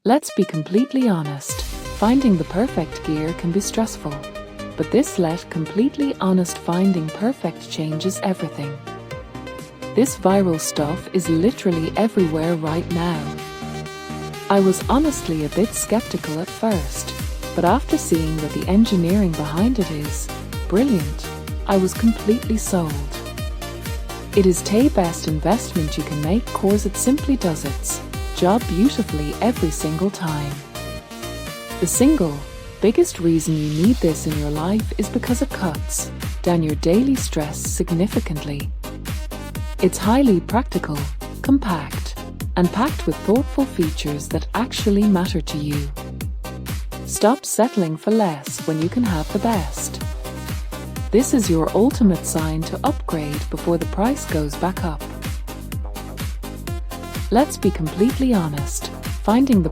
Let's be completely honest, finding the perfect gear can be stressful. But this completely honest finding perfect changes everything. This viral stuff is literally everywhere right now. I was honestly a bit skeptical at first, but after seeing that the engineering behind it is brilliant, I was completely sold. It is the best investment you can make cause it simply does its job beautifully every single time. The single biggest reason you need this in your life is because it cuts down your daily stress significantly. It's highly practical, compact, and packed with thoughtful features that actually matter to you. Stop settling for less when you can have the best. This is your ultimate sign to upgrade before the price goes back up. Let's be completely honest, finding the